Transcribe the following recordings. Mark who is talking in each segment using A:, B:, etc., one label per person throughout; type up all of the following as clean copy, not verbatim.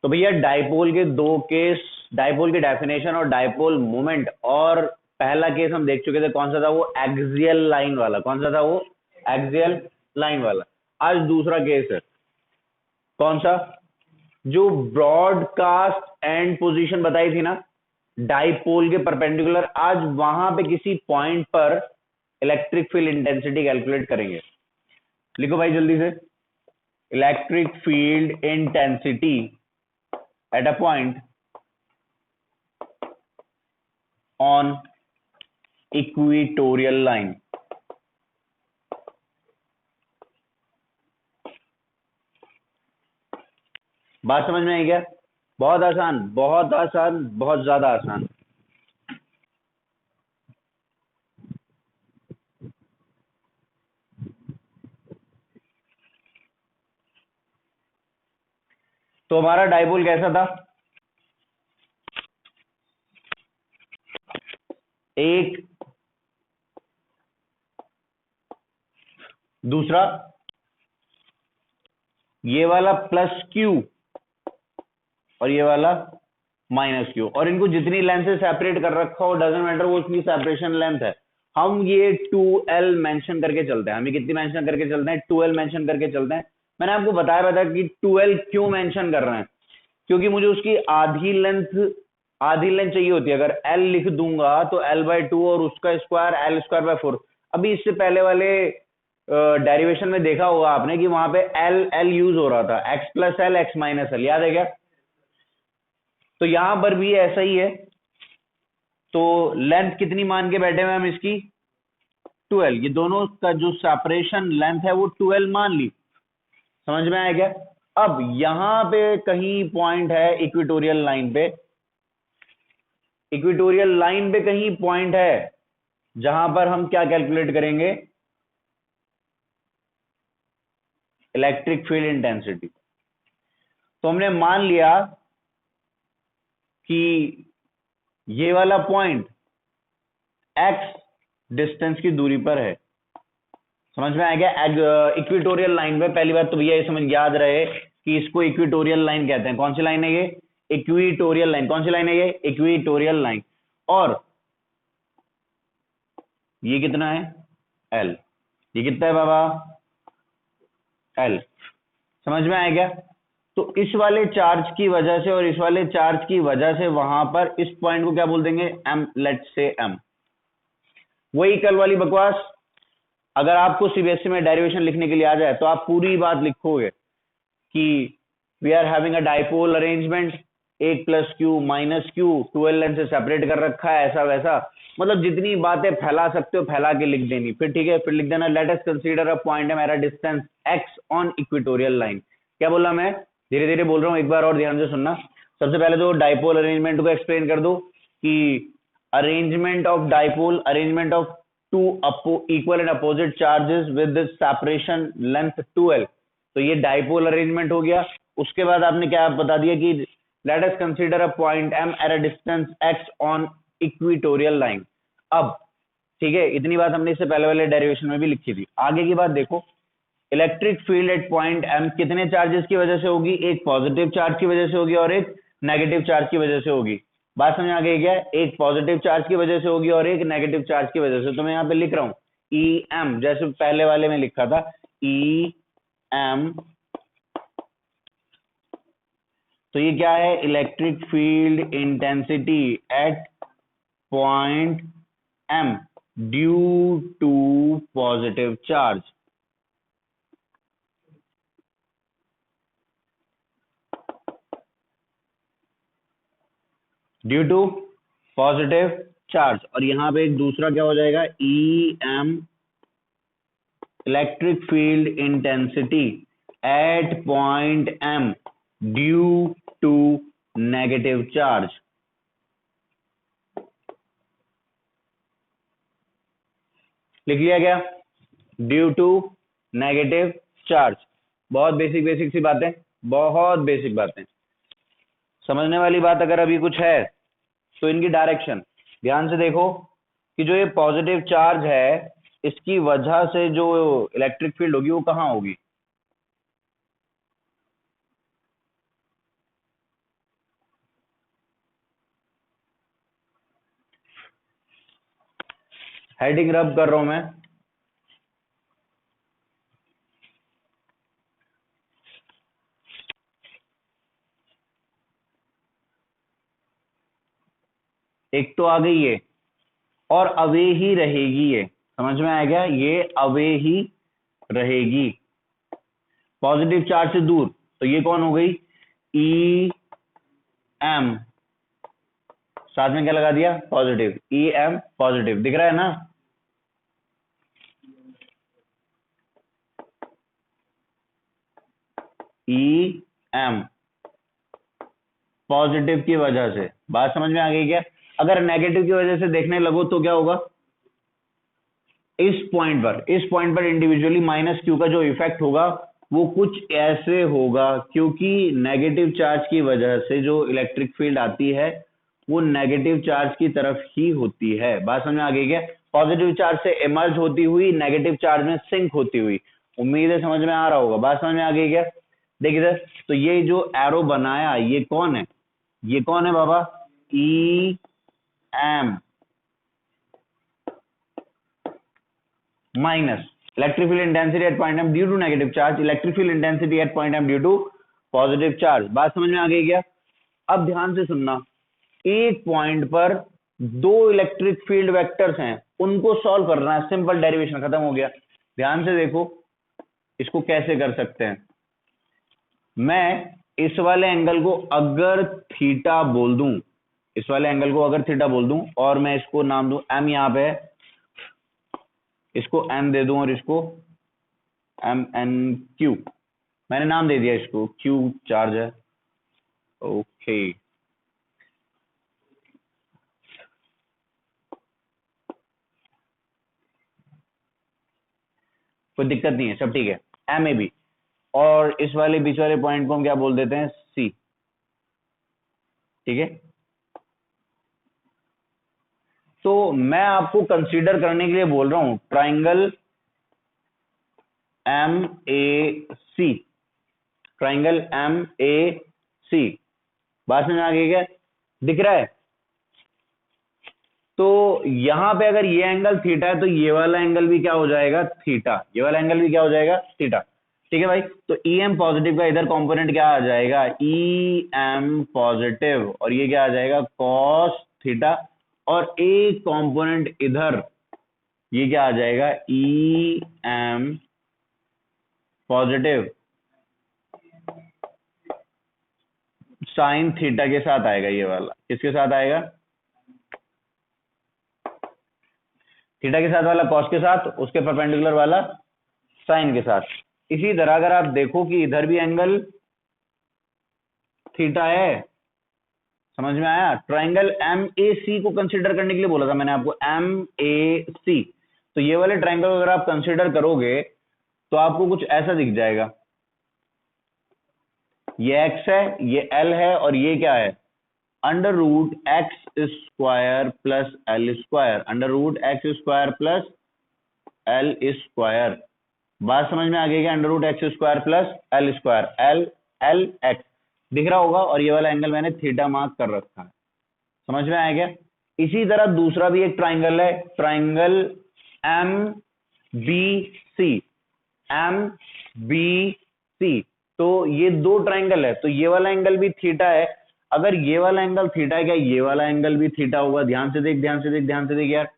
A: तो भैया डाइपोल के दो केस, डाइपोल की डेफिनेशन और डाइपोल मोमेंट, और पहला केस हम देख चुके थे, कौन सा था वो, एक्सियल लाइन वाला। कौन सा था वो, एक्सियल लाइन वाला। आज दूसरा केस है, कौन सा, जो ब्रॉडकास्ट एंड पोजीशन बताई थी ना डाइपोल के परपेंडिकुलर, आज वहां पे किसी पॉइंट पर इलेक्ट्रिक फील्ड इंटेंसिटी कैलकुलेट करेंगे। लिखो भाई जल्दी से, electric field intensity at a point on equatorial line. बात समझ में आई क्या? बहुत आसान, बहुत आसान, बहुत ज्यादा आसान। तो हमारा डाइपोल कैसा था, एक, दूसरा ये वाला प्लस क्यू और ये वाला माइनस क्यू, और इनको जितनी लेंथ से सेपरेट कर रखा हो डजंट मैटर, वो उसकी सेपरेशन लेंथ है। हम ये 2L मेंशन करके चलते हैं। हम ये कितनी मेंशन करके चलते हैं, 2L मेंशन करके चलते हैं। मैंने आपको बताया था कि 2L क्यों मेंशन कर रहे हैं, क्योंकि मुझे उसकी आधी लेंथ चाहिए होती है। अगर L लिख दूंगा तो L/2 और उसका स्क्वायर L²/4। अभी इससे पहले वाले डेरिवेशन में देखा होगा आपने कि वहां पे L यूज हो रहा था, x+L x-L, याद है क्या? तो यहां पर भी ऐसा ही है। तो लेंथ कितनी मान के बैठे हुए हम इसकी, 2L। ये दोनों का जो सेपरेशन लेंथ है वो 2L मान ली। समझ में आया क्या? अब यहां पे कहीं पॉइंट है इक्वेटोरियल लाइन पे, इक्वेटोरियल लाइन पे कहीं पॉइंट है जहां पर हम क्या कैलकुलेट करेंगे, इलेक्ट्रिक फील्ड इंटेंसिटी। तो हमने मान लिया कि ये वाला पॉइंट x डिस्टेंस की दूरी पर है। समझ में आ गया? इक्वेटोरियल लाइन पे, पहली बात तो भैया ये समझ याद रहे कि इसको इक्वेटोरियल लाइन कहते हैं। कौन सी लाइन है ये, इक्वेटोरियल लाइन। कौन सी लाइन है ये, इक्वेटोरियल लाइन। और ये कितना है, L। ये कितना है बाबा, L। समझ में आया क्या? तो इस वाले चार्ज की वजह से और इस वाले चार्ज की वजह से वहां पर इस पॉइंट को क्या बोल देंगे, M, लेट्स से M। वही कल वाली बकवास, अगर आपको सीबीएसई में डेरिवेशन लिखने के लिए आ जाए तो आप पूरी बात लिखोगे कि we are having a dipole arrangement, एक plus Q minus Q, 2L length से सेपरेट कर रखा है, ऐसा वैसा, मतलब जितनी बातें फैला सकते हो फैला के लिख देनी। फिर ठीक है, फिर लिख देना let us consider a point है मेरा distance x on equatorial line. क्या बोला मैं, धीरे धीरे बोल रहा हूं, एक बार और ध्यान से सुनना। सबसे पहले तो डाइपोल अरेंजमेंट को एक्सप्लेन कर दो कि arrangement of dipole, arrangement of two equal and opposite charges with separation length 2L। तो ये डाइपोल अरेंजमेंट हो गया। उसके बाद आपने क्या बता दिया कि let us consider a point M at a distance x on equatorial line. अब ठीक है, इतनी बात हमने इससे पहले वाले डेरिवेशन में भी लिखी थी। आगे की बात देखो, electric field at point M कितने चार्जेस की वजह से होगी, एक पॉजिटिव चार्ज की वजह से होगी और एक नेगेटिव चार्ज की वजह से होगी। बात समझ आ गई क्या? एक पॉजिटिव चार्ज की वजह से होगी और एक नेगेटिव चार्ज की वजह से। तो मैं यहाँ पे लिख रहा हूँ EM, जैसे पहले वाले में लिखा था EM। तो ये क्या है, electric field intensity at point M due to positive charge. Due to positive charge. और यहां पे एक दूसरा क्या हो जाएगा, EM, electric field intensity at point M due to negative charge. लिख लिया क्या, ड्यू टू नेगेटिव चार्ज। बहुत बेसिक बेसिक सी बातें, बहुत बेसिक बातें। समझने वाली बात अगर अभी कुछ है तो इनकी डायरेक्शन ध्यान से देखो कि जो ये पॉजिटिव चार्ज है इसकी वजह से जो इलेक्ट्रिक फील्ड होगी वो कहाँ होगी, हेडिंग रब कर रहा हूं मैं। एक तो आ गई ये, और अवे ही रहेगी, ये समझ में आ गया, ये अवे ही रहेगी पॉजिटिव चार्ज से दूर। तो ये कौन हो गई, ई एम, साथ में क्या लगा दिया, पॉजिटिव, ई एम पॉजिटिव, दिख रहा है ना। ई एम पॉजिटिव की वजह से, बात समझ में आ गई क्या। अगर नेगेटिव की वजह से देखने लगो तो क्या होगा, इस पॉइंट पर इंडिविजुअली माइनस क्यू का जो इफेक्ट होगा वो कुछ ऐसे होगा, क्योंकि नेगेटिव चार्ज की वजह से जो इलेक्ट्रिक फील्ड आती है वो नेगेटिव चार्ज की तरफ ही होती है। बात समझ में आ गई क्या, पॉजिटिव चार्ज से इमर्ज होती हुई नेगेटिव चार्ज में सिंक होती हुई। उम्मीद है समझ में आ रहा होगा, बात समझ में आ गई क्या। देखिए सर, तो ये जो एरो बनाया ये कौन है, ये कौन है बाबा, E M minus electric field intensity at point M due to negative charge, electric field intensity at point M due to positive charge. बात समझ में आ गई क्या। अब ध्यान से सुनना, एक पॉइंट पर दो इलेक्ट्रिक फील्ड वेक्टर्स हैं, उनको सॉल्व करना है, सिंपल डेरिवेशन खत्म हो गया। ध्यान से देखो इसको कैसे कर सकते हैं। मैं इस वाले एंगल को अगर थीटा बोल दूं, इस वाले एंगल को अगर थीटा बोल दूं, और मैं इसको नाम दूं एम, यहां पे इसको एम दे दूं और इसको एम एन क्यू, मैंने नाम दे दिया इसको, क्यू चार्ज है, ओके। कोई दिक्कत नहीं है, सब ठीक है, एम ए बी, और इस वाले बीच वाले पॉइंट को हम क्या बोल देते हैं, सी, ठीक है। तो मैं आपको कंसीडर करने के लिए बोल रहा हूं triangle M A C, triangle M A C, बात समझ में आ गई क्या, दिख रहा है। तो यहां पे अगर ये एंगल थीटा है तो ये वाला एंगल भी क्या हो जाएगा, थीटा, ये वाला एंगल भी क्या हो जाएगा, थीटा, ठीक है भाई। तो ई एम पॉजिटिव का इधर कंपोनेंट क्या आ जाएगा, ई एम पॉजिटिव, और ये क्या आ जाएगा, कॉस थीटा, और एक कंपोनेंट इधर ये क्या आ जाएगा, E M positive sine theta के साथ आएगा, ये वाला किसके साथ आएगा, थीटा के साथ वाला कॉस के साथ, उसके परपेंडिकुलर वाला साइन के साथ। इसी तरह अगर आप देखो कि इधर भी एंगल थीटा है, समझ में आया, ट्राइंगल एम ए सी को कंसीडर करने के लिए बोला था मैंने आपको, एम ए सी। तो ये वाले ट्राइंगल अगर आप कंसीडर करोगे तो आपको कुछ ऐसा दिख जाएगा, ये एक्स है, ये एल है, और ये क्या है, under root X square plus L square, under root X square plus L square. बात समझ में आ गई क्या, under root X square plus L square, L L X दिख रहा होगा, और ये वाला एंगल मैंने थीटा मार्क कर रखा है, समझ में आया क्या। इसी तरह दूसरा भी एक ट्राइंगल है, triangle M B C, M B C. तो ये दो ट्राइंगल है, तो ये वाला एंगल भी थीटा है। अगर ये वाला एंगल थीटा है, क्या ये वाला एंगल भी थीटा होगा, ध्यान से देख, ध्यान से देख, ध्यान से देख यार।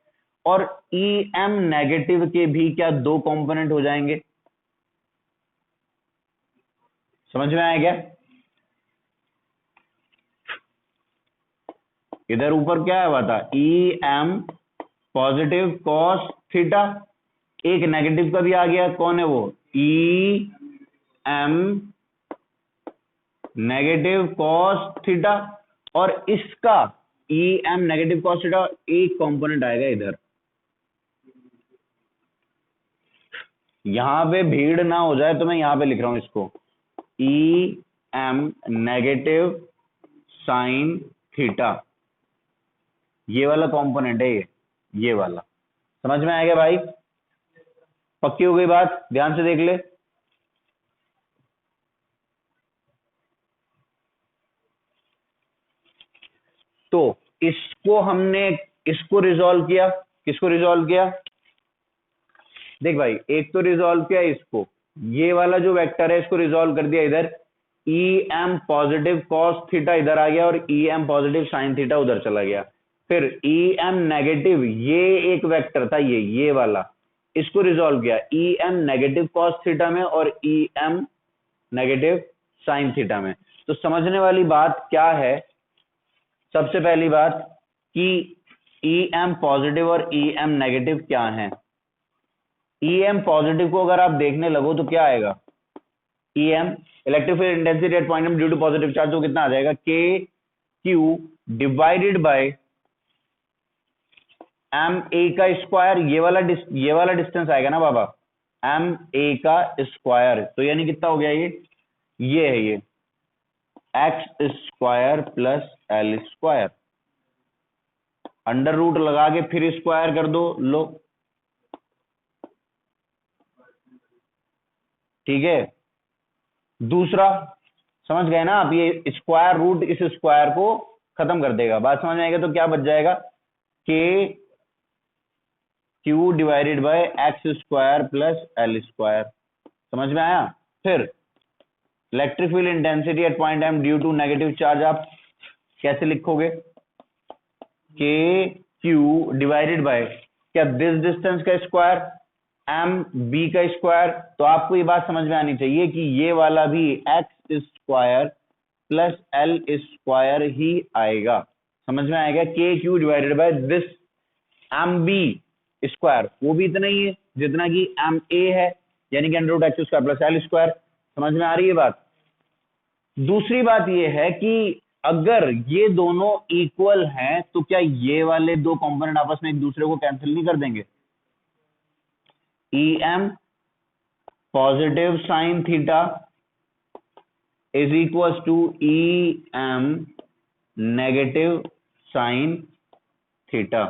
A: और ई एम नेगेटिव के भी क्या दो कंपोनेंट हो जाएंगे, समझ में आया क्या। इधर ऊपर क्या है हुआ था, E M positive cos theta, एक नेगेटिव का भी आ गया, कौन है वो, E M negative cos theta, और इसका E M negative cos theta एक कंपोनेंट आएगा इधर। यहां पे भीड़ ना हो जाए तो मैं यहां पे लिख रहा हूं इसको, E M negative sine theta, ये वाला कंपोनेंट है ये वाला, समझ में आएगा भाई, पक्की हो गई बात, ध्यान से देख ले। तो इसको हमने, इसको रिजॉल्व किया, किसको रिजॉल्व किया? देख भाई, एक तो रिजॉल्व किया इसको, ये वाला जो वेक्टर है इसको रिजॉल्व कर दिया इधर, E M positive cos theta इधर आ गया और E M positive sine theta उधर चला गया। फिर ई एम नेगेटिव, ये एक वेक्टर था, ये वाला, इसको रिजॉल्व किया E M negative cos theta में और E M negative sine theta में। तो समझने वाली बात क्या है, सबसे पहली बात कि ई एम पॉजिटिव और ई एम नेगेटिव क्या है। ई एम पॉजिटिव को अगर आप देखने लगो तो क्या आएगा, E M electric field intensity at point M due to positive charge, तो कितना आ जाएगा, K Q divided by M A का स्क्वायर, ये वाला डिस्टेंस आएगा ना बाबा, एम ए का स्क्वायर, तो यानी कितना हो गया, ये है ये X square plus L square, under root लगा के फिर स्क्वायर कर दो, लो, ठीक है। दूसरा समझ गए ना आप, ये स्क्वायर रूट इस स्क्वायर को खत्म कर देगा, बात समझ में आएगा। तो क्या बच जाएगा, K Q divided by X square plus L square, समझ में आया। फिर electric field intensity at point M due to negative charge आप कैसे लिखोगे, के क्यू डिवाइडेड बाय क्या, दिस डिस्टेंस का स्क्वायर एम बी का स्क्वायर, तो आपको ये बात समझ में आनी चाहिए कि ये वाला भी X square plus L square ही आएगा, समझ में आएगा। K Q divided by this M B square, वो भी इतना ही है जितना कि एम ए है, यानी कि under root X square plus L square, समझ में आ रही है बात। दूसरी बात ये है कि अगर ये दोनों इक्वल हैं तो क्या ये वाले दो कंपोनेंट आपस में एक दूसरे को कैंसिल नहीं कर देंगे, E M positive sine theta is equal to E M negative sine theta,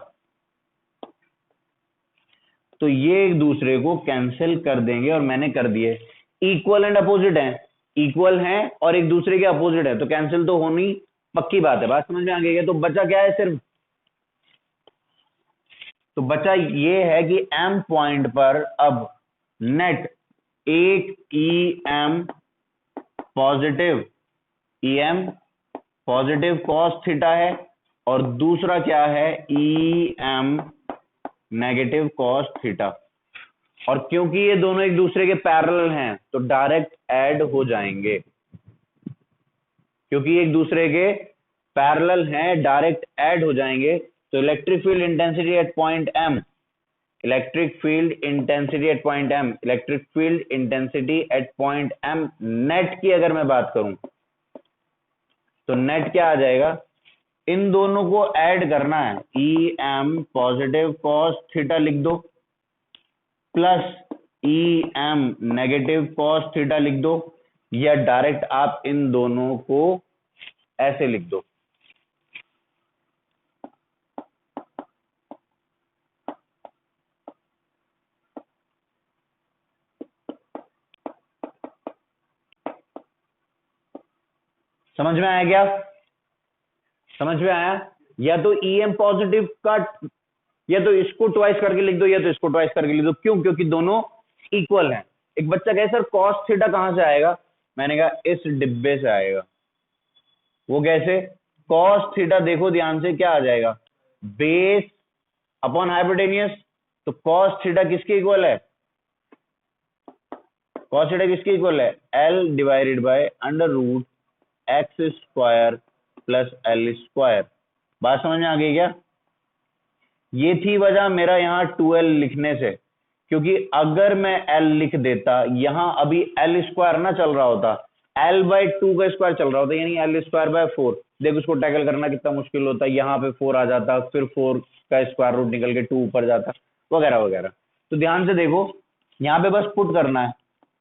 A: तो ये एक दूसरे को कैंसिल कर देंगे और मैंने कर दिए। इक्वल एंड अपोजिट हैं, इक्वल हैं और एक दूसरे के अपोजिट है, तो कैंसिल तो होनी पक्की बात है, बात समझ में आ गई है। तो बचा क्या है सिर्फ, तो बचा ये है कि एम पॉइंट पर अब नेट एक E M positive cos theta है और दूसरा क्या है, E M negative cos theta, और क्योंकि ये दोनों एक दूसरे के पैरेलल हैं तो डायरेक्ट ऐड हो जाएंगे, क्योंकि एक दूसरे के पैरेलल हैं डायरेक्ट ऐड हो जाएंगे। तो electric field intensity at point M, electric field intensity at point M net की अगर मैं बात करूं तो नेट क्या आ जाएगा, इन दोनों को ऐड करना है, E M positive cos theta लिख दो plus E M negative cos theta लिख दो, या डायरेक्ट आप इन दोनों को ऐसे लिख दो। समझ में आया क्या, समझ में आया। या तो ई एम पॉजिटिव का, या तो इसको ट्वाइस करके लिख दो या तो इसको ट्वाइस करके लिख दो, क्यों, क्योंकि दोनों इक्वल हैं। एक बच्चा कहे सर कॉस थीटा कहां से आएगा, मैंने कहा इस डिब्बे से आएगा। वो कैसे, कॉस थीटा देखो ध्यान से क्या आ जाएगा, बेस अपॉन हाइपोटेनियस, तो कॉस थीटा किसके इक्वल है, कॉस थीटा किसके इक्वल है, L divided by under root X square plus L square. बात समझ में आ गई क्या। ये थी वजह मेरा यहां 2l लिखने से, क्योंकि अगर मैं l लिख देता, यहां अभी एल स्क्वायर ना चल रहा होता, l बाई 2 का स्क्वायर चल रहा होता, यानी एल स्क्वायर बाय 4। देख उसको टैकल करना कितना मुश्किल होता, यहाँ पे 4 आ जाता, फिर 4 का स्क्वायर रूट निकल के 2 ऊपर जाता, वगैरह वगैरह। तो ध्यान से देखो, यहाँ पे बस पुट करना है,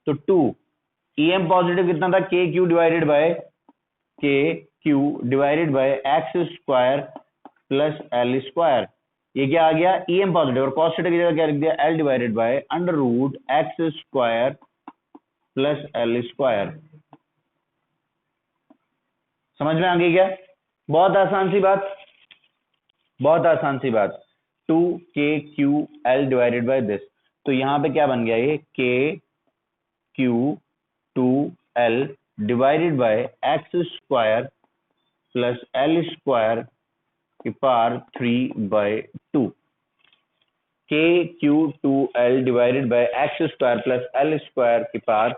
A: तो 2 ई एम पॉजिटिव कितना था, K Q divided by X square plus L square, ये क्या आ गया, ई एम पॉजिटिव, और कॉस थीटा की जगह क्या लिख दिया, L divided by under root X square plus L square. समझ में आ गई क्या, बहुत आसान सी बात, बहुत आसान सी बात। 2kql divided by this. तो यहां पे क्या बन गया, ये kq2l divided by X square plus L square की power 3/2। kq2l divided by X square plus L square की पावर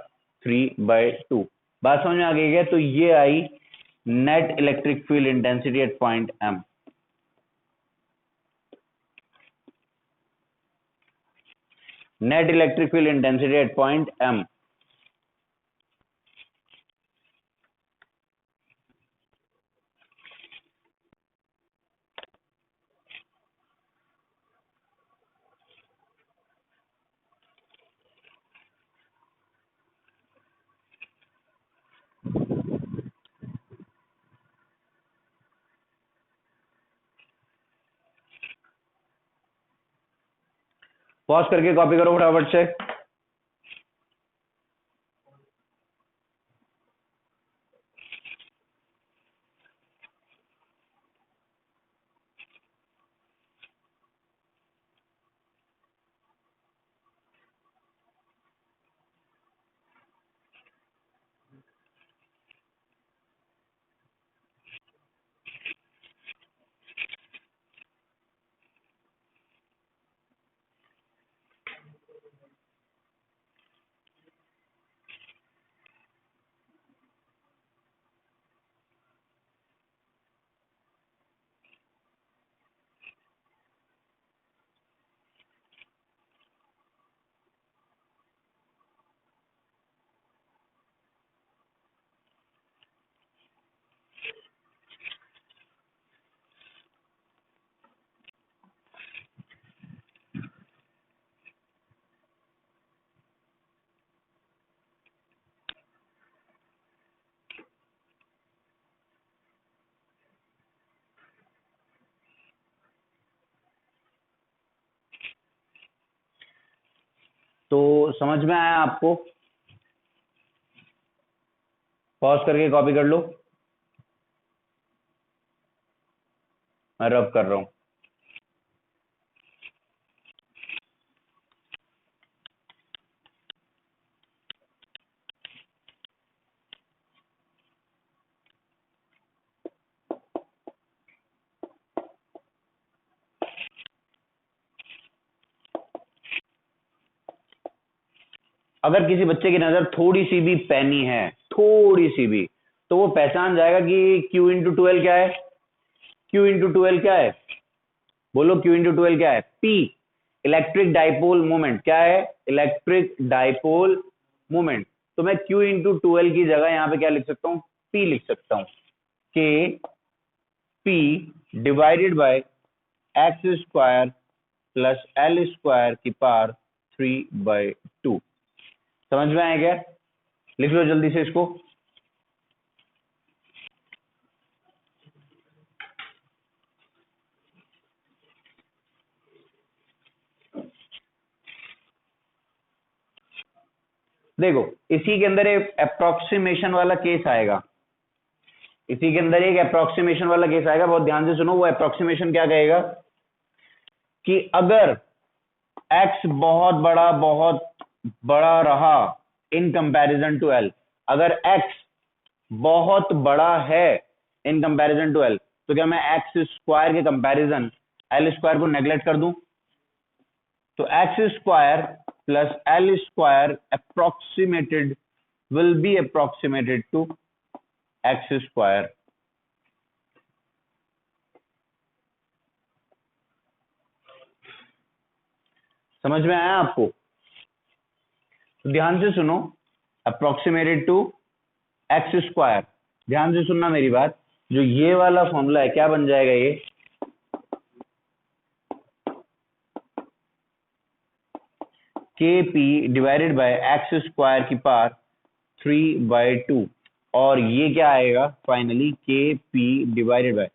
A: 3/2। बात समझ में आ गई क्या? तो ये आई net electric field intensity at point M। Net electric field intensity at point M। Pause करके कॉपी करो फटाफट से। तो समझ में आया आपको? पॉज करके कॉपी कर लो, मैं रब कर रहा हूं। अगर किसी बच्चे की नजर थोड़ी सी भी पैनी है, थोड़ी सी भी, तो वो पहचान जाएगा कि Q इंटू ट्वेल्व क्या है। Q इंटू ट्वेल्व क्या है? बोलो, Q इंटू ट्वेल्व क्या है? P electric dipole moment. क्या है? Electric dipole moment. तो मैं Q इंटू ट्वेल्व की जगह यहां पे क्या लिख सकता हूं? P लिख सकता हूं। K P divided by X square plus L square की पावर 3/2। समझ में आया क्या? लिख लो जल्दी से इसको। देखो, इसी के अंदर एक अप्रोक्सीमेशन वाला केस आएगा। इसी के अंदर एक अप्रोक्सीमेशन वाला केस आएगा, बहुत ध्यान से सुनो। वो अप्रोक्सीमेशन क्या कहेगा कि अगर x बहुत बड़ा रहा इन कंपैरिजन टू L, अगर x बहुत बड़ा है इन कंपैरिजन टू L, तो क्या मैं एक्स स्क्वायर के कंपैरिजन एल स्क्वायर को नेग्लेक्ट कर दूं? तो X square plus L square approximated will be approximated to X square. समझ में आया आपको? तो ध्यान से सुनो, अप्रोक्सीमेटेड टू एक्स स्क्वायर। ध्यान से सुनना मेरी बात, जो ये वाला फॉर्मूला है क्या बन जाएगा? ये के P divided by X square की पावर 3/2, और ये क्या आएगा फाइनली? के पी डिवाइडेड बाय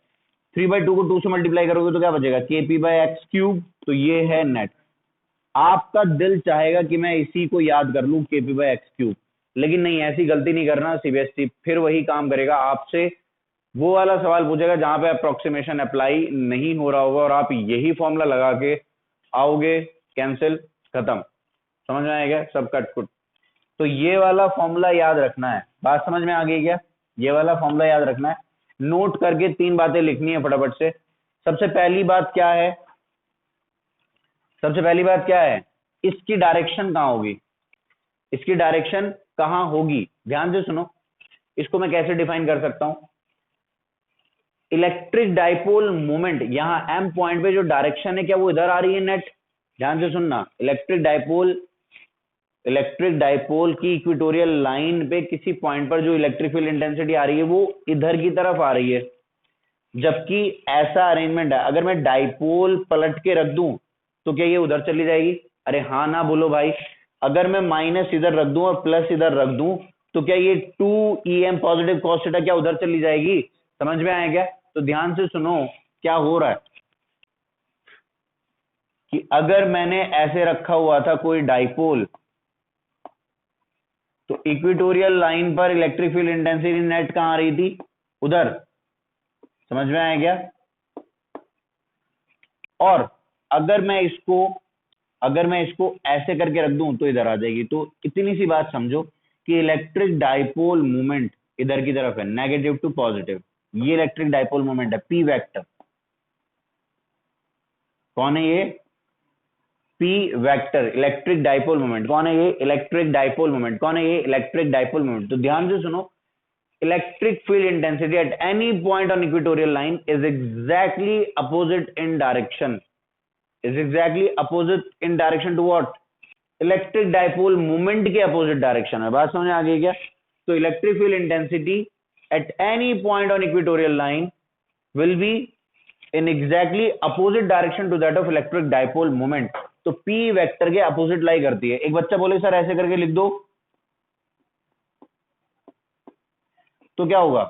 A: 3/2 को 2 से मल्टीप्लाई करोगे तो क्या बचेगा? के पी बाय एक्स क्यूब। तो ये है नेट। आपका दिल चाहेगा कि मैं इसी को याद कर लूं, के पी बाय एक्स क्यूब, लेकिन नहीं, ऐसी गलती नहीं करना। सीबीएसई फिर वही काम करेगा आपसे, वो वाला सवाल पूछेगा जहां पे अप्रोक्सीमेशन अप्लाई नहीं हो रहा होगा और आप यही फॉर्मूला लगा के आओगे, कैंसिल, खत्म। समझ में आएगा, सब कट कुट। तो ये वाला फॉर्मूला याद रखना है। बात समझ में आ गई क्या? ये वाला फॉर्मूला याद रखना है, नोट करके 3 बातें लिखनी है फटाफट से। सबसे पहली बात क्या है? सबसे पहली बात क्या है? इसकी डायरेक्शन कहां होगी? इसकी डायरेक्शन कहां होगी? ध्यान से सुनो, इसको मैं कैसे डिफाइन कर सकता हूं? इलेक्ट्रिक डाइपोल मोमेंट, यहां एम पॉइंट पे जो डायरेक्शन है, क्या वो इधर आ रही है नेट? ध्यान से सुनना, इलेक्ट्रिक डाइपोल की इक्वेटोरियल लाइन पे किसी पॉइंट पर जो इलेक्ट्रिक फील्ड इंटेंसिटी आ रही है वो इधर की तरफ आ रही है। जबकि ऐसा अरेंजमेंट है, अगर मैं डाइपोल पलट के रख दूं तो क्या ये उधर चली जाएगी? अरे हाँ ना बोलो भाई। अगर मैं माइनस इधर रख दूं और प्लस इधर रख दूं तो क्या ये 2em पॉजिटिव कॉस थीटा क्या उधर चली जाएगी? समझ में आया क्या? तो ध्यान से सुनो क्या हो रहा है कि अगर मैंने ऐसे रखा हुआ था कोई डाइपोल, तो इक्वेटोरियल लाइन पर इलेक्ट्रिक फील्ड इंटेंसिटी नेट कहां आ रही थी? उधर। समझ में आया क्या? और अगर मैं इसको ऐसे करके रख दूं तो इधर आ जाएगी। तो इतनी सी बात समझो कि इलेक्ट्रिक डाइपोल मूवमेंट इधर की तरफ है, नेगेटिव टू पॉजिटिव। ये इलेक्ट्रिक डाइपोल मूवमेंट है, पी वेक्टर। कौन है ये? P vector, electric dipole moment. कौन है ये? Electric dipole moment. कौन है ये? Electric dipole moment. तो ध्यान से सुनो, electric field intensity at any point on equatorial line is exactly opposite in direction, is exactly opposite in direction to what? Electric dipole moment के अपोजिट डायरेक्शन है। बात समझ आ गई क्या? तो electric field intensity at any point on equatorial line will be in exactly opposite direction to that of electric dipole moment। तो P वेक्टर के अपोजिट लाई करती है। एक बच्चा बोले सर ऐसे करके लिख दो, तो क्या होगा?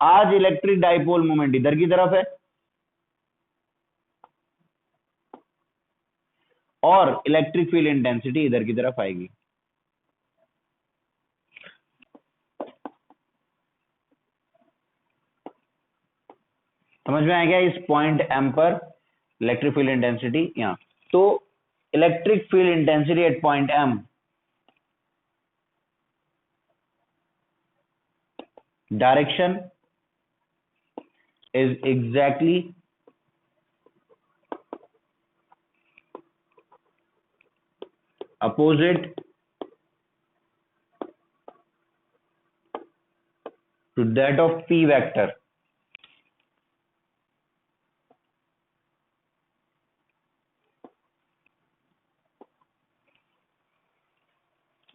A: आज इलेक्ट्रिक डाइपोल मोमेंट इधर की तरफ है और इलेक्ट्रिक फील्ड इंटेंसिटी इधर की तरफ आएगी। समझ में आएगा? इस पॉइंट एम पर इलेक्ट्रिक फील्ड इंटेंसिटी यहां, तो electric field intensity at point M direction is exactly opposite to that of P vector.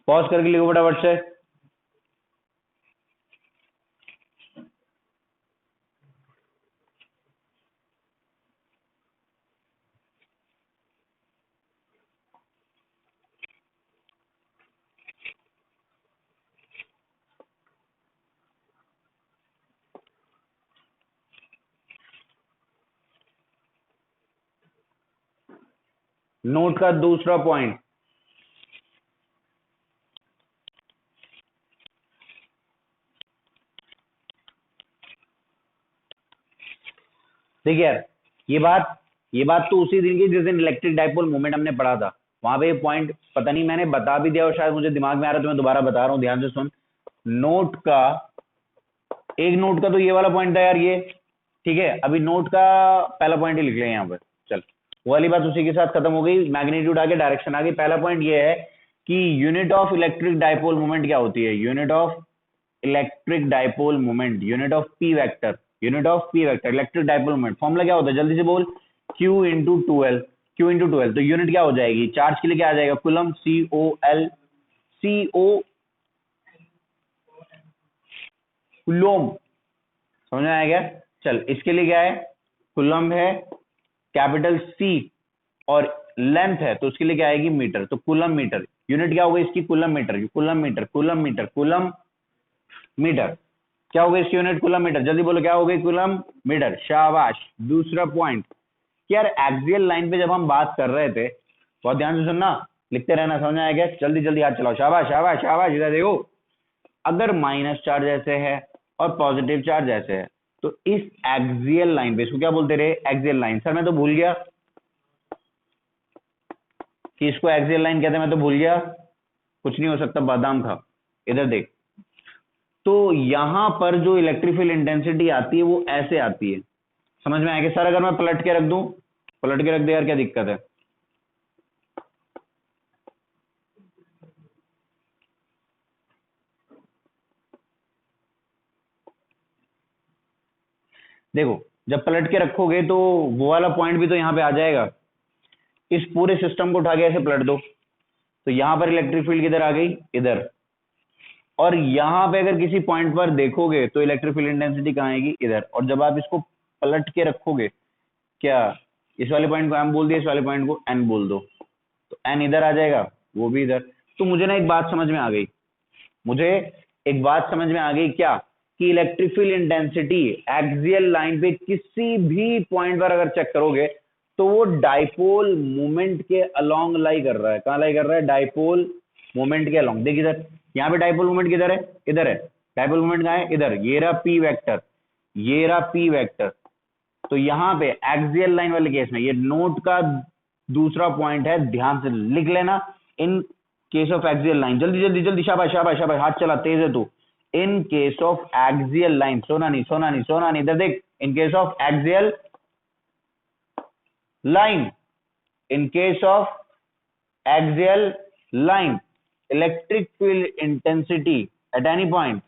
A: Pause करके लिखो फटाफट से। नोट का दूसरा पॉइंट, देखिए यार, ये बात तो उसी दिन की जिस दिन इलेक्ट्रिक डाइपोल मोमेंट हमने पढ़ा था, वहां पे पॉइंट पता नहीं मैंने बता भी दिया और शायद मुझे दिमाग में आ रहा है तो मैं दोबारा बता रहा हूं, ध्यान से सुन। नोट का एक नोट का तो ये वाला पॉइंट था यार, ये ठीक है। अभी नोट का पहला पॉइंट ही लिख ले यहाँ पर, चल वो वाली बात उसी के साथ खत्म हो गई, मैग्नीट्यूड आगे डायरेक्शन आगे। पहला पॉइंट ये है कि unit of electric dipole moment क्या होती है? Unit of electric dipole moment, unit of P vector, unit of P vector electric dipole moment. Formula क्या होता है? जल्दी से बोल। Q into two L, Q into two L. तो यूनिट क्या हो जाएगी? चार्ज के लिए क्या आ जाएगा? Coulomb, COL, CO coulomb. समझ में आएगा? चल इसके लिए क्या है? कुलम है, कैपिटल C और लेंथ है तो उसके लिए क्या आएगी? मीटर। तो कुलम मीटर, यूनिट क्या होगा इसकी? Coulomb metre, coulomb metre, coulomb metre, coulomb metre. क्या होगा इसकी यूनिट? Coulomb metre. जल्दी बोलो क्या हो गई? Coulomb metre. शाबाश। दूसरा पॉइंट कि यार एक्सियल लाइन पे जब हम बात कर रहे थे, बहुत ध्यान से सुनना, लिखते रहना, समझ में आएगा? जल्दी जल्दी हाथ चलाओ। शाबाश शाबाश शाबाश। इधर देखो, अगर माइनस चार्ज ऐसे है और पॉजिटिव चार्ज ऐसे है तो इस एक्सियल लाइन पे, इसको क्या बोलते रहे, एक्सियल लाइन। सर मैं तो भूल गया कि इसको एक्सियल लाइन कहते हैं, मैं तो भूल गया, कुछ नहीं हो सकता, बादाम था। इधर देख, तो यहां पर जो इलेक्ट्रिक फील्ड इंटेंसिटी आती है वो ऐसे आती है, समझ में आएगा। सर अगर मैं पलट के रख दूं, पलट के रख दे यार, क्या दिक्कत है। देखो जब पलट के रखोगे तो वो वाला पॉइंट भी तो यहां पे आ जाएगा। इस पूरे सिस्टम को उठा के ऐसे पलट दो, तो यहां पर इलेक्ट्रिक फील्ड किधर आ गई, इधर। और यहां पे अगर किसी पॉइंट पर देखोगे तो इलेक्ट्रिक फील्ड इंटेंसिटी कहां आएगी, इधर। और जब आप इसको पलट के रखोगे, क्या इस वाले पॉइंट को एम बोल दिया, इस वाले पॉइंट को एन बोल दो, तो एन इधर आ जाएगा, वो भी इधर। तो मुझे ना एक बात समझ में आ गई, मुझे एक बात समझ में आ गई, क्या कि electric field intensity axial line पे किसी भी पॉइंट पर अगर चेक करोगे तो वो डाइपोल मोमेंट के अलोंग लाई कर रहा है। कहां लाई कर रहा है, डाइपोल मोमेंट के अलोंग। देख इधर, यहां पे डाइपोल मोमेंट किधर है, इधर है। डाइपोल मोमेंट कहां है, इधर। ये रहा पी वेक्टर, ये रहा पी वेक्टर। तो यहां पे एक्सियल लाइन वाले केस में ये नोट का दूसरा पॉइंट है, ध्यान से लिख लेना। इन केस ऑफ एक्सियल लाइन, जल्दी जल्दी जल्दी, शाबाश शाबाश शाबाश, हाथ चला, तेज है तू। इन केस ऑफ एक्सियल लाइन, सोना नहीं सोना नहीं सोना नहीं, इधर देख। इन case of axial line, in case of axial line, electric field intensity at any point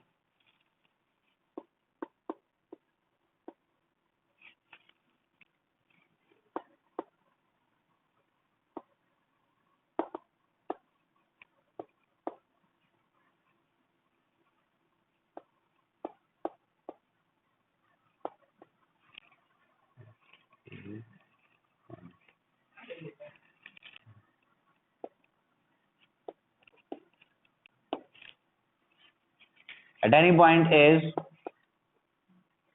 A: at any point is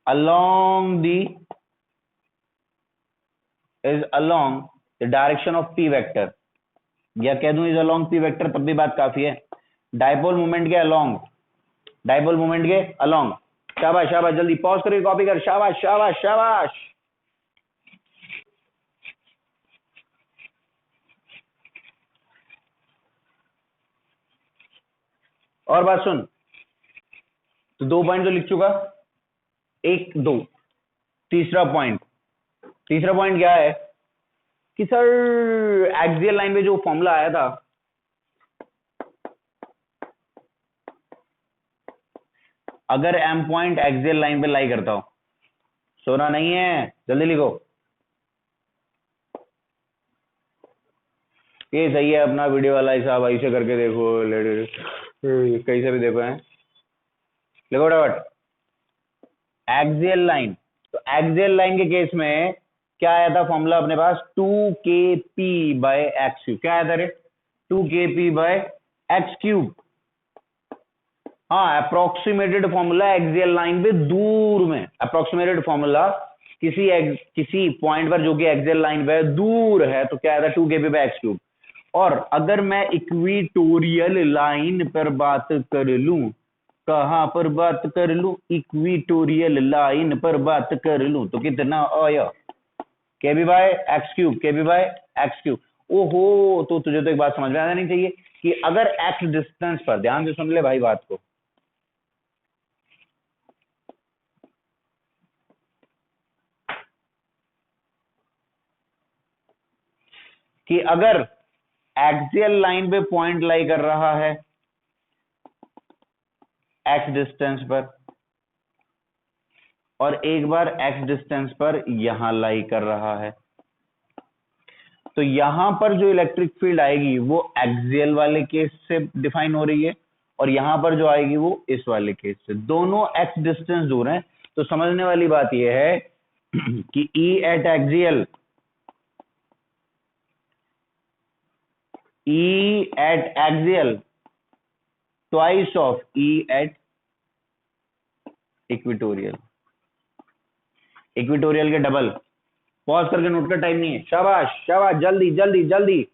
A: along the direction of p vector, या कह दूं इज along p vector, तब भी बात काफी है। डाइपोल मोमेंट के along, dipole moment के along। शाबाश शाबाश, जल्दी पॉज करके कॉपी कर, शाबाश शाबाश शाबाश। और बात सुन, तो 2 पॉइंट तो लिख चुका, 1 2। तीसरा पॉइंट, तीसरा पॉइंट क्या है कि सर एक्सियल लाइन पे जो फॉर्मूला आया था, अगर एम पॉइंट एक्सियल लाइन पे लाई करता हो, सोना नहीं है, जल्दी लिखो। ये सही है अपना वीडियो वाला हिसाब, ऐसे करके देखो, कैसे भी देखो है, लिखो फटाफट। एक्सियल लाइन, तो एक्सियल लाइन के केस में क्या आया था फॉर्मूला अपने पास, 2kp/x3। क्या आया था रे, 2kp/x3। हाँ, अप्रोक्सीमेटेड फॉर्मूला एक्सियल लाइन पे दूर में, अप्रोक्सीमेटेड फॉर्मूला किसी पॉइंट पर जो कि एक्सियल लाइन पे दूर है, तो क्या आया था, 2kp/x3। और अगर मैं इक्विटोरियल लाइन पर बात कर लूं, कहां पर बात कर लूं, इक्विटोरियल लाइन पर बात कर लूं, तो कितना आया, kb/x3, kb/x3। ओहो, तो तुझे तो एक बात समझ में आना नहीं चाहिए कि अगर x डिस्टेंस पर, ध्यान से सुन ले भाई बात को, कि अगर एक्सियल लाइन पे पॉइंट लाई कर रहा है x डिस्टेंस पर, और एक बार x डिस्टेंस पर यहां लाई कर रहा है, तो यहां पर जो इलेक्ट्रिक फील्ड आएगी वो एक्सियल वाले केस से डिफाइन हो रही है, और यहां पर जो आएगी वो इस वाले केस से। दोनों x डिस्टेंस दूर हैं, तो समझने वाली बात यह है कि E eight axial, E at axial twice of E at equatorial, equatorial के डबल। पॉज करके नोट का टाइम नहीं है, शाबाश शाबाश, जल्दी जल्दी जल्दी।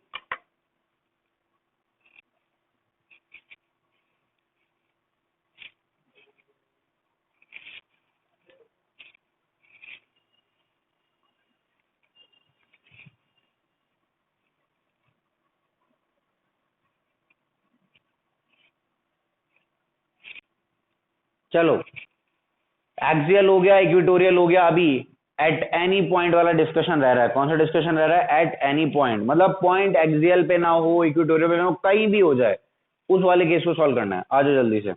A: चलो, एक्सियल हो गया, इक्वेटोरियल हो गया, अभी एट एनी पॉइंट वाला डिस्कशन रह रहा है। कौन सा डिस्कशन रह रहा है? एट एनी पॉइंट, मतलब पॉइंट एक्सियल पे ना हो, इक्वेटोरियल पे ना हो, कहीं भी हो जाए, उस वाले केस को सॉल्व करना है। आ जाओ जल्दी से।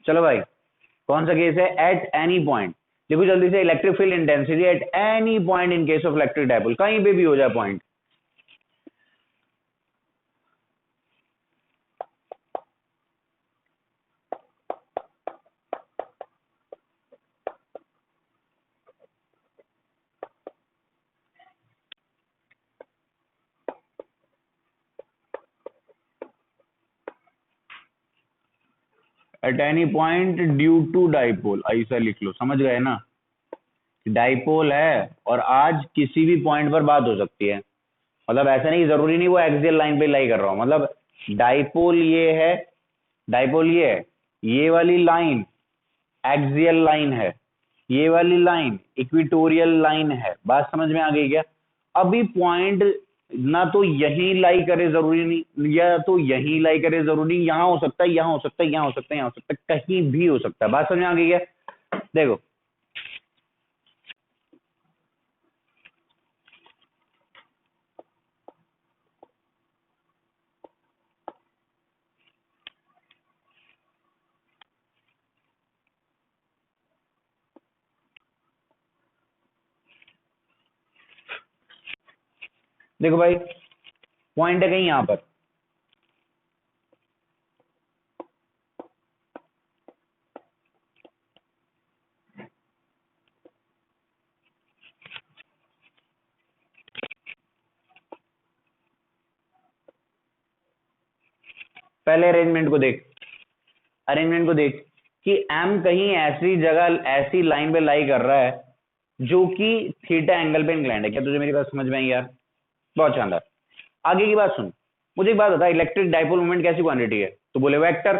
A: चलो भाई, कौन सा केस है? At any point. देखो जल्दी से, electric field intensity at any point in case of electric dipole, कहीं पे भी हो जाए point. At any point due to dipole, ऐसा लिख लो, समझ गए ना? डाइपोल है और आज किसी भी पॉइंट पर बात हो सकती है, मतलब ऐसा नहीं, जरूरी नहीं वो एक्सियल लाइन पे लाई कर रहा हूं, मतलब डाइपोल ये है, डाइपोल ये है, ये वाली लाइन एक्सियल लाइन है, ये वाली लाइन इक्वेटोरियल लाइन है। बात समझ में आ गई क्या? अभी पॉइंट ना तो यही लाई करे, जरूरी नहीं, या तो यही लाई करे, जरूरी नहीं, यहां हो सकता है, यहां हो सकता है, यहां हो सकता है, यहां हो सकता है, कहीं भी हो सकता है। बात समझ में आ गई क्या? देखो, देखो भाई, पॉइंट है कहीं यहां पर, पहले अरेंजमेंट को देख, अरेंजमेंट को देख कि एम कहीं ऐसी जगह, ऐसी लाइन पे लाई कर रहा है जो कि थीटा एंगल पे इंक्लाइंड है। क्या तुझे मेरी बात समझ में आई यार? बहुत शानदार। आगे की बात सुन, मुझे एक बात बता, इलेक्ट्रिक डाइपोल मोमेंट कैसी क्वांटिटी है? तो बोले वेक्टर।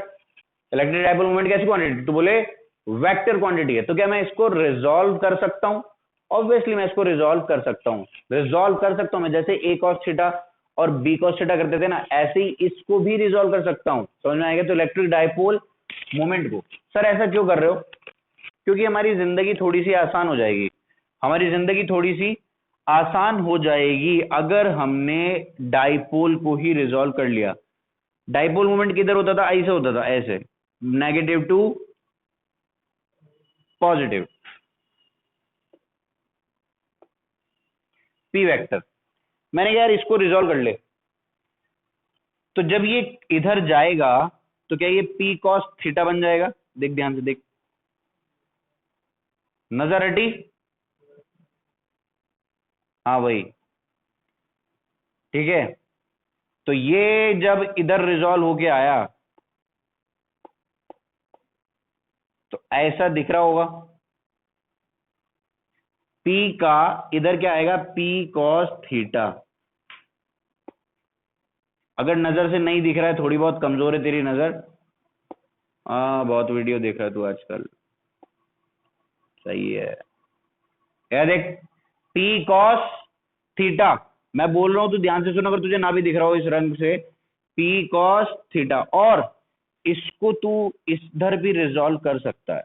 A: इलेक्ट्रिक डाइपोल मोमेंट कैसी क्वांटिटी? तो बोले वेक्टर क्वांटिटी है। तो क्या मैं इसको रिजॉल्व कर सकता हूं? ऑब्वियसली मैं इसको रिजॉल्व कर सकता हूं, रिजॉल्व कर सकता हूं मैं, जैसे ए कॉस थीटा और बी कॉस थीटा करते थे ना, ऐसे ही इसको भी रिजॉल्व कर सकता हूं। समझ में आएगा? तो इलेक्ट्रिक डाइपोल मोमेंट को, सर ऐसा क्यों कर रहे हो? क्योंकि हमारी जिंदगी थोड़ी सी आसान हो जाएगी, हमारी जिंदगी थोड़ी सी आसान हो जाएगी अगर हमने डाइपोल को ही रिजॉल्व कर लिया। डाइपोल मोमेंट किधर होता था? ऐसे होता था, ऐसे, negative to positive, P vector. मैंने कहा यार इसको रिजॉल्व कर ले, तो जब ये इधर जाएगा तो क्या ये पी कॉस थीटा बन जाएगा? देख ध्यान से देख, नजर हटी? हाँ भाई, ठीक है। तो ये जब इधर रिजॉल्व होके आया तो ऐसा दिख रहा होगा, पी का इधर क्या आएगा? P cos theta. अगर नजर से नहीं दिख रहा है, थोड़ी बहुत कमजोर है तेरी नजर, हाँ बहुत वीडियो देख रहा है तू आजकल, सही है। क्या देख, पी कॉस थीटा, मैं बोल रहा हूं तू ध्यान से सुन, अगर तुझे ना भी दिख रहा हो इस रंग से, पी कॉस थीटा, और इसको तू इधर भी रिजॉल्व कर सकता है,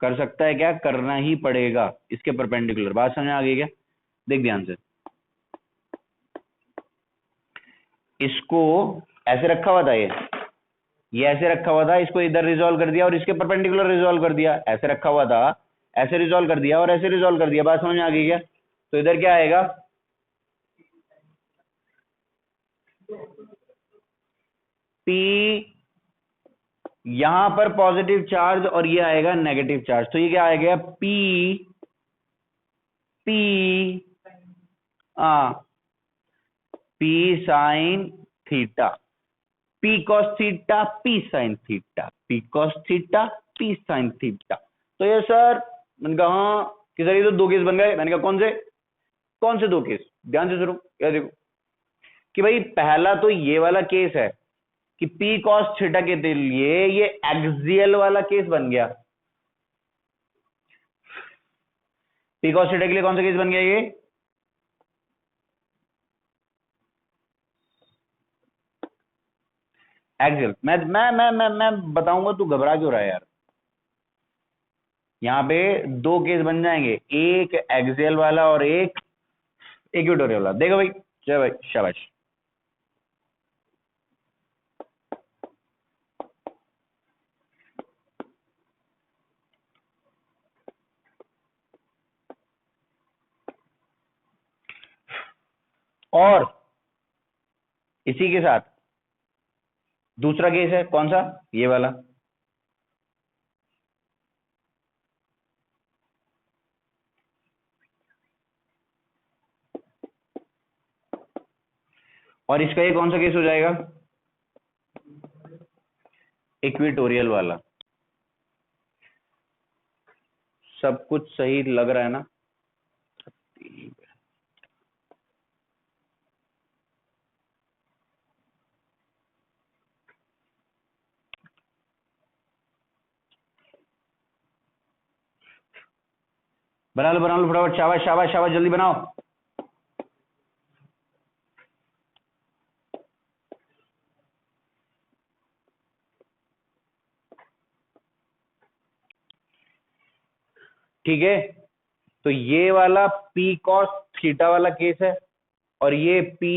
A: कर सकता है, क्या करना ही पड़ेगा इसके परपेंडिकुलर। बात समझ आ गई क्या? देख ध्यान से, इसको ऐसे रखा हुआ था, ये ऐसे रखा हुआ था, इसको इधर रिजॉल्व कर दिया और इसके परपेंडिकुलर रिजॉल्व कर दिया, ऐसे रखा हुआ था, ऐसे रिजॉल्व कर दिया और ऐसे रिजॉल्व कर दिया। बात समझ में आ गई क्या? तो इधर क्या आएगा? पी, यहां पर पॉजिटिव चार्ज और ये आएगा नेगेटिव चार्ज, तो ये क्या आएगा? पी, पी, आ, P sine theta. P cos theta P sine theta, P cos theta P sine theta. तो ये सर मैंने कहा हाँ कि सर ये तो दो केस बन गए। मैंने कहा कौन से दो केस, ध्यान से सुनो। यार देखो कि भाई पहला तो ये वाला केस है कि पी कॉस थीटा के लिए ये एक्सियल वाला केस बन गया। पी कॉस थीटा के लिए कौन सा केस बन गया ये? एक्सियल। मैं बताऊंगा, तू घबरा क्यों रहा है यार। यहां पे दो केस बन जाएंगे, एक एक्सियल वाला और एक इक्वेटोरियल वाला। देखो भाई, चलो भाई शाबाश। और इसी के साथ दूसरा केस है, कौन सा? ये वाला। और इसका ये कौन सा केस हो जाएगा? इक्वेटोरियल वाला। सब कुछ सही लग रहा है ना? बना लो फटाफट, शाबाश शाबाश शाबाश, जल्दी बनाओ। ठीक है, तो ये वाला पी कॉस थीटा वाला केस है और ये पी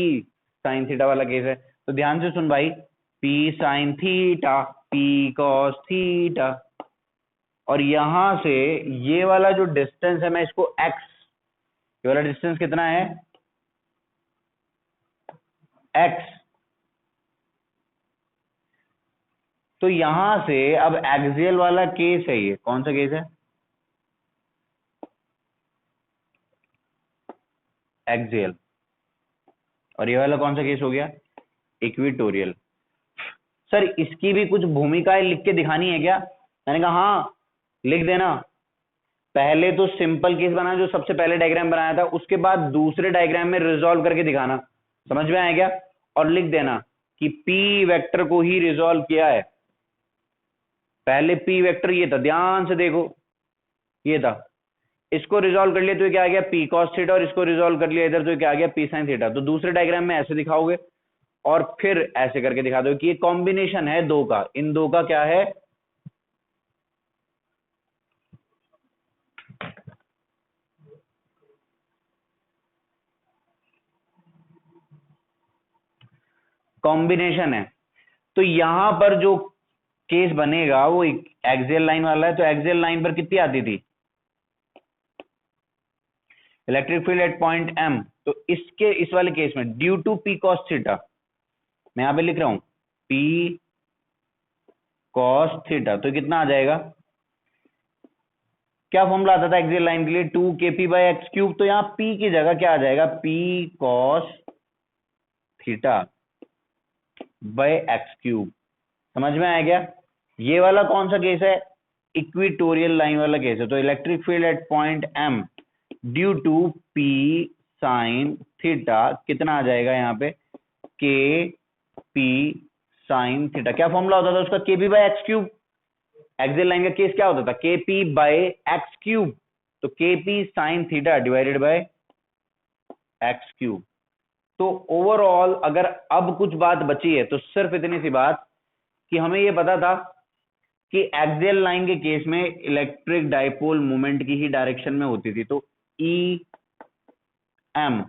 A: साइन थीटा वाला केस है। तो ध्यान से सुन भाई, P sine theta P cos theta, और यहां से ये वाला जो डिस्टेंस है मैं इसको एक्स, ये वाला डिस्टेंस कितना है? एक्स। तो यहां से अब एक्सियल वाला केस है, ये कौन सा केस है? एक्सियल। और ये वाला कौन सा केस हो गया? इक्वेटोरियल। सर इसकी भी कुछ भूमिकाएं लिख के दिखानी है क्या? मैंने कहा हाँ लिख देना। पहले तो सिंपल केस बना, जो सबसे पहले डायग्राम बनाया था, उसके बाद दूसरे डायग्राम में रिजॉल्व करके दिखाना। समझ में आया क्या? और लिख देना कि पी वेक्टर को ही रिजॉल्व किया है। पहले पी वेक्टर ये था, ध्यान से देखो, ये था। इसको रिजॉल्व कर लिया तो क्या आ गया? पी कॉस थीटा, और इसको रिजॉल्व कर लिया इधर तो क्या आ गया? P sine theta. तो दूसरे डायग्राम में ऐसे दिखाओगे और फिर ऐसे करके दिखा दो कि ये कॉम्बिनेशन है दो का, इन दो का क्या है? कॉम्बिनेशन है। तो यहां पर जो केस बनेगा वो एक्सियल लाइन वाला है। तो एक्सियल लाइन पर कितनी आती थी? Electric field at point M. तो इसके इस वाले केस में due to P cos theta, मैं यहां पे लिख रहा हूं पी कॉस थीटा, तो कितना आ जाएगा? क्या फॉर्मूला आता था एक्सियल लाइन के लिए? 2kp/x³। तो यहां p की जगह क्या आ जाएगा? p cos theta bye x³। समझ में आया क्या? ये वाला कौन सा केस है? इक्वेटोरियल लाइन वाला केस है। तो electric field at point m due to p sine theta कितना आ जाएगा यहाँ पे? k p sine theta. क्या फॉर्मूला होता था उसका? kp/x³। एक्सियल लाइन का केस क्या होता था? kp/x³। तो kp sine theta divided by x³। तो ओवरऑल अगर अब कुछ बात बची है तो सिर्फ इतनी सी बात कि हमें यह पता था कि एक्सियल लाइन के केस में इलेक्ट्रिक डाइपोल मोमेंट की ही डायरेक्शन में होती थी। तो E M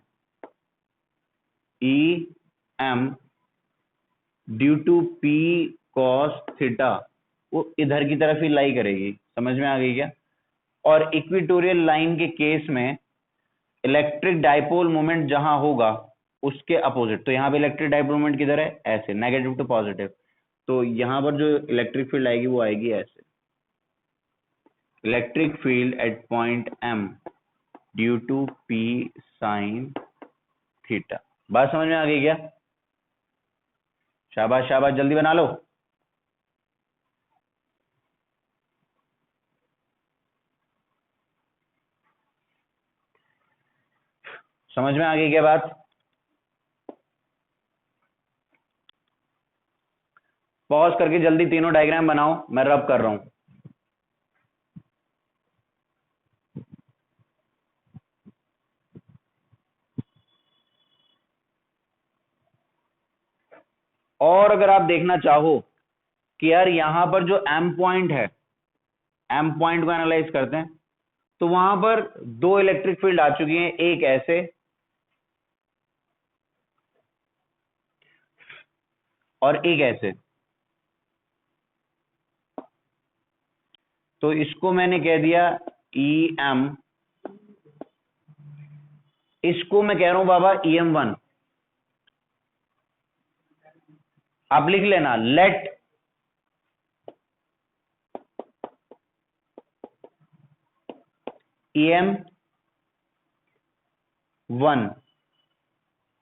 A: due to P cos theta वो इधर की तरफ ही लाई करेगी। समझ में आ गई क्या? और इक्वेटोरियल लाइन के केस में इलेक्ट्रिक डाइपोल मोमेंट जहां होगा उसके अपोजिट। तो यहां पे इलेक्ट्रिक डाइपोल मोमेंट किधर है? ऐसे, नेगेटिव टू पॉजिटिव। तो यहां पर जो इलेक्ट्रिक फील्ड आएगी वो आएगी ऐसे, electric field at point M due to P sine theta. बात समझ में आ गई क्या? शाबाश शाबाश, जल्दी बना लो। समझ में आ गई क्या बात? पॉज करके जल्दी तीनों डायग्राम बनाओ, मैं रब कर रहा हूं। और अगर आप देखना चाहो कि यार यहां पर जो एम पॉइंट है, एम पॉइंट को एनालाइज करते हैं, तो वहां पर दो इलेक्ट्रिक फील्ड आ चुकी हैं, एक ऐसे और एक ऐसे। तो इसको मैंने कह दिया ई एम, इसको मैं कह रहा हूं बाबा EM1। आप लिख लेना, लेट EM1,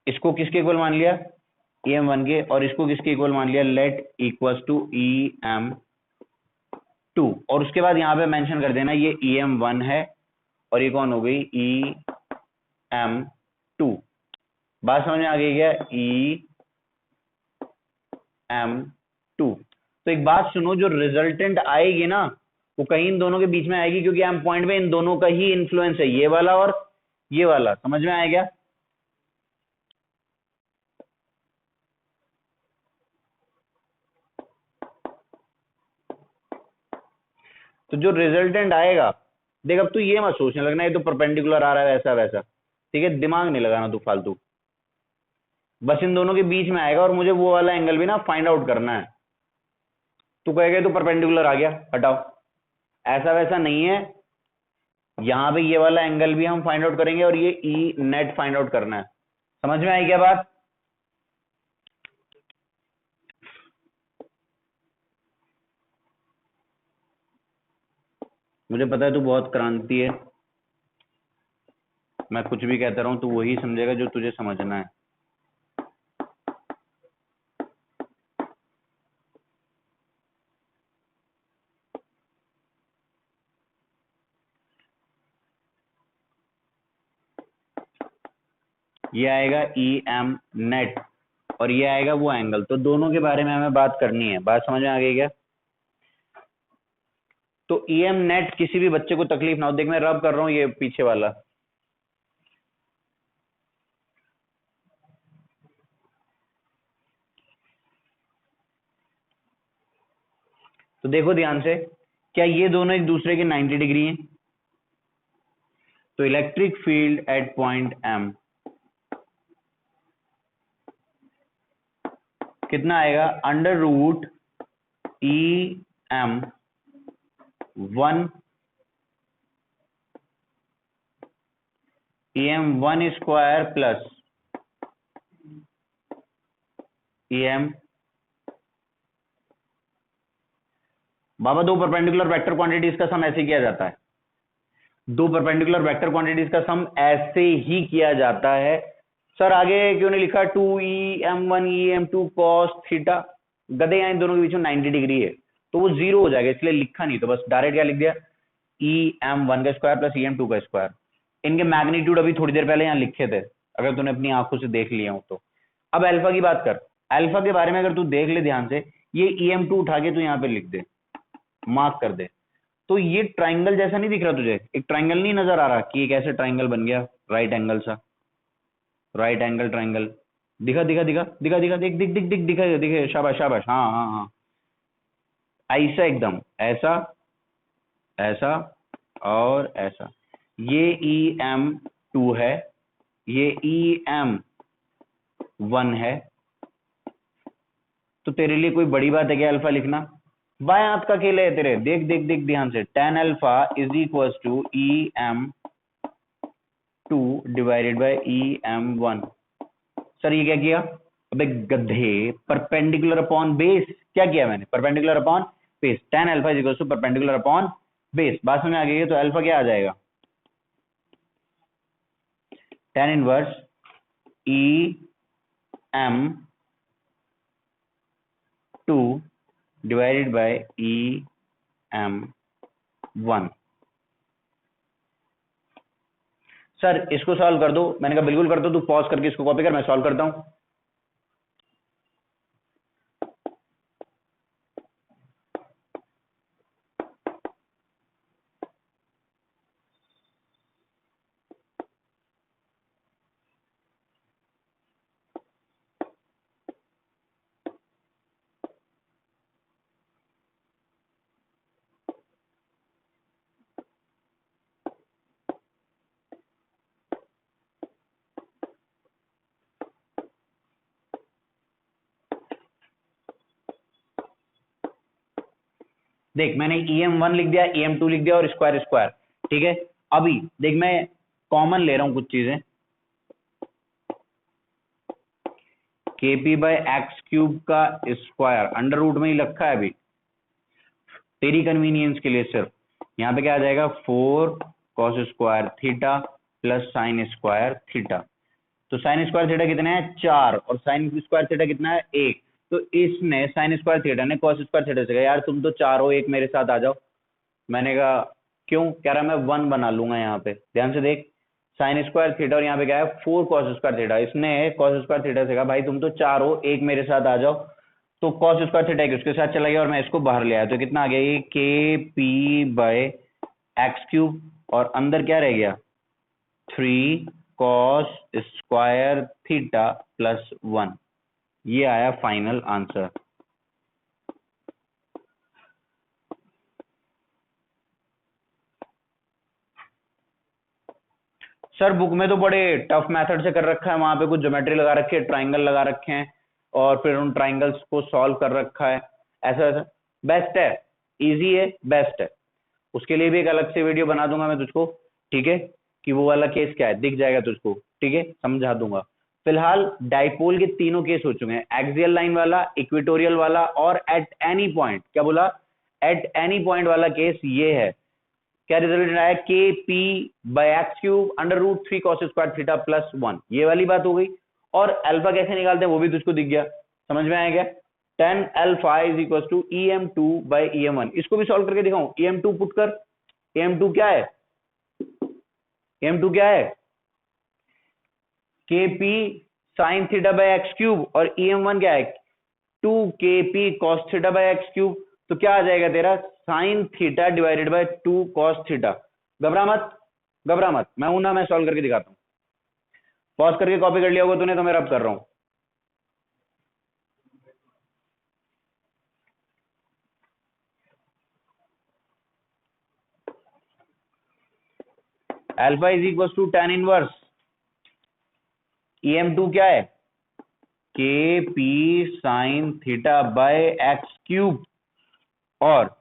A: इसको किसके इक्वल मान लिया? EM1 के। और इसको किसके इक्वल मान लिया? Let equals to EM2। और उसके बाद यहां पे मेंशन कर देना ये EM1 है और ये कौन हो गई? EM2। बात समझ में आ गई क्या? EM2। तो एक बात सुनो, जो रिजल्टेंट आएगी ना वो कहीं इन दोनों के बीच में आएगी, क्योंकि एम पॉइंट में इन दोनों का ही इन्फ्लुएंस है, ये वाला और ये वाला। समझ में आएगा? तो जो रिजल्टेंट आएगा, देख अब तू ये मत सोचने लगना ये तो परपेंडिकुलर आ रहा है वैसा वैसा, ठीक है? दिमाग नहीं लगाना तू फालतू, बस इन दोनों के बीच में आएगा और मुझे वो वाला एंगल भी ना फाइंड आउट करना है। तू कहेगा तो परपेंडिकुलर आ गया, हटाओ, ऐसा वैसा नहीं है। यहां पे ये वाला एंगल भी हम फाइंड आउट करेंगे और ये ई नेट फाइंड आउट करना है। समझ में आई क्या बात? मुझे पता है तू बहुत क्रांति है, मैं कुछ भी कहता रहूं तू वही समझेगा जो तुझे समझना है। ये आएगा EM नेट और ये आएगा वो एंगल, तो दोनों के बारे में हमें बात करनी है। बात समझ में आ गई क्या? तो EM नेट किसी भी बच्चे को तकलीफ ना हो, देख मैं रब कर रहा हूं ये पीछे वाला, तो देखो ध्यान से, क्या ये दोनों एक दूसरे के 90 डिग्री हैं? तो electric field at point M कितना आएगा? Under root EM1 EM1 square plus EM। बाबा दो परपेंडिकुलर वेक्टर क्वांटिटीज का सम ऐसे किया जाता है, दो परपेंडिकुलर वेक्टर क्वांटिटीज का सम ऐसे ही किया जाता है। सर आगे क्यों नहीं लिखा 2EM1 EM2 कॉस थीटा? गधे यहाँ इन दोनों के बीच में 90 डिग्री है तो वो जीरो हो जाएगा, इसलिए लिखा नहीं, तो बस डायरेक्ट क्या लिख दिया? EM1 का स्क्वायर प्लस EM2 का स्क्वायर। इनके मैग्नीट्यूड अभी थोड़ी देर पहले यहाँ लिखे थे, अगर तूने अपनी आंखों से देख लिया हो तो। अब अल्फा की बात कर, अल्फा के बारे में अगर तू देख ले ध्यान से, ये EM2 उठा के तू यहाँ पे लिख दे, मार्क कर दे। तो ये ट्राइंगल जैसा नहीं दिख रहा तुझे? एक ट्राइंगल नहीं नजर आ रहा कि एक ऐसे ट्राइंगल बन गया, राइट एंगल सा, राइट एंगल ट्राइंगल। दिखा दिखा दिखा दिखा दिखा, दिख दिख दिख दिख दिखा दिखे, शाबाश शाबाश, हाँ हाँ हाँ, ऐसा एकदम, ऐसा ऐसा और ऐसा। ये EM2 है, ये EM1 है। तो तेरे लिए कोई बड़ी बात है क्या अल्फा लिखना? बाएं हाथ का खेल है तेरे, देख देख देख ध्यान से, tan alpha is equal to EM2 divided by EM1। Sir ये क्या किया? अबे गधे, परपेंडिकुलर अपॉन बेस। क्या किया मैंने? Perpendicular upon base. tan alpha is equal to perpendicular upon base. बात समझ में आ गई है? तो अल्फा क्या आ जाएगा? tan inverse EM 2 divided by EM1। Sir इसको सॉल्व कर दो। मैंने कहा बिल्कुल कर दो, तू पॉज करके इसको कॉपी कर, मैं सॉल्व करता हूं। देख मैंने EM1 लिख दिया, EM2 लिख दिया और स्क्वायर स्क्वायर, ठीक है। अभी देख मैं कॉमन ले रहा हूं कुछ चीजें, KP बाय एक्स क्यूब का स्क्वायर अंडर रूट में ही रखा है अभी तेरी कन्वीनियंस के लिए सिर्फ। यहाँ पे क्या आ जाएगा 4 cos square theta plus sine square theta. तो साइन स्क्वायर थीटा कितना है 4 और साइन स्क्वायर थीटा कितना है 1। तो इसने साइन स्क्वायर थीटा ने कॉस स्क्वायर थीटा से कहा यार तुम तो 4 हो, एक मेरे साथ आ जाओ। मैंने कहा क्यों, कह रहा मैं 1 बना लूंगा। यहाँ पे ध्यान से देख, साइन स्क्वायर थीटा और यहाँ पे क्या है 4 कॉस स्क्वायर थीटा। इसने कॉस स्क्वायर थीटा से कहा भाई तुम तो 4 हो, एक मेरे साथ आ जाओ। तो कॉस स्क्वायर थीटा एक उसके साथ चला गया और मैं इसको बाहर ले आया। तो कितना आ गया ये KP बाय एक्स क्यूब और अंदर क्या रह गया 3 कॉस स्क्वायर थीटा प्लस 1। ये आया फाइनल आंसर। सर बुक में तो बड़े टफ मेथड से कर रखा है, वहां पे कुछ ज्योमेट्री लगा रखी है, ट्राइंगल लगा रखे हैं और फिर उन ट्राइंगल्स को सॉल्व कर रखा है। ऐसा ऐसा बेस्ट है, इजी है, बेस्ट है। उसके लिए भी एक अलग से वीडियो बना दूंगा मैं तुझको, ठीक है, कि वो वाला केस क्या है दिख जाएगा तुझको, ठीक है, समझा दूंगा। फिलहाल डाइपोल के तीनों केस हो चुके हैं, एक्सियल लाइन वाला, इक्वेटोरियल वाला और एट एनी पॉइंट। क्या बोला, एट एनी पॉइंट वाला केस ये है। क्या रिजल्ट आया KP by x cube under root 3 cos square theta plus 1। ये वाली बात हो गई। और अल्फा कैसे निकालते हैं वो भी तुझको दिख गया, समझ में आया क्या। 10 alpha is equal to EM2 by EM1। इसको भी सॉल्व करके दिखाऊं, EM2 पुट कर। EM2 क्या है, EM2 क्या है KP sine theta by x cube और EM1 क्या है 2 KP cos theta by x cube. तो क्या आ जाएगा तेरा sine theta divided by 2 cos theta. घबरा मत, घबरा मत, मैं हूं ना, मैं सॉल्व करके दिखाता हूं। पॉज करके कॉपी कर लिया होगा तूने, तो मैं रब कर रहा हूं। Alpha is equal to tan inverse EM2 क्या है KP sine theta by x cube और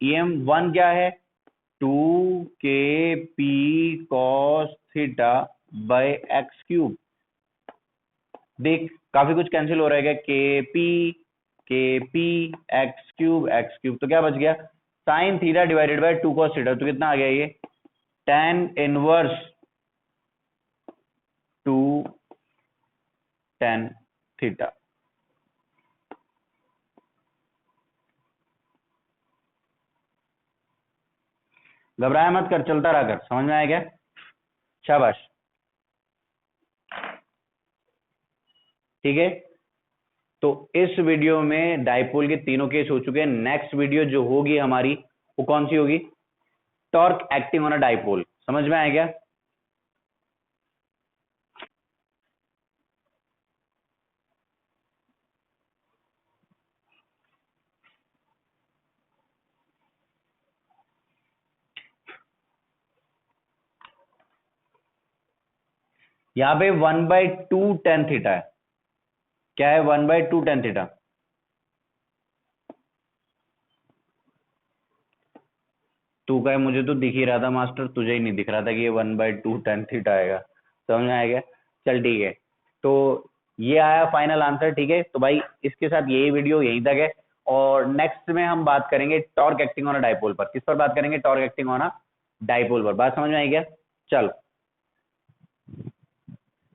A: EM1 क्या है 2 KP cos theta by x cube. देख काफी कुछ कैंसिल हो रहा है, KP एक्स क्यूब, तो क्या बच गया sine theta divided by 2 cos theta. तो कितना आ गया ये tan इनवर्स 2 tan थीटा। घबराया मत कर, चलता रहा कर, समझ में आया क्या, शाबाश, ठीक है। तो इस वीडियो में डाइपोल के तीनों केस हो चुके हैं। नेक्स्ट वीडियो जो होगी हमारी वो कौन सी होगी, torque acting on a dipole. समझ में आया क्या। यहां पे 1/2 tan थीटा है। क्या है 1/2 tan थीटा। तू कहे मुझे तो दिख ही रहा था मास्टर, तुझे ही नहीं दिख रहा था कि ये 1/2 tan थीटा आएगा। समझ में आएगा, चल ठीक है। तो ये आया फाइनल आंसर, ठीक है। तो भाई इसके साथ यही वीडियो यहीं तक है और नेक्स्ट में हम बात करेंगे torque acting on a dipole पर। किस पर बात करेंगे, torque acting on a dipole पर। बात समझ में आई क्या, चलो।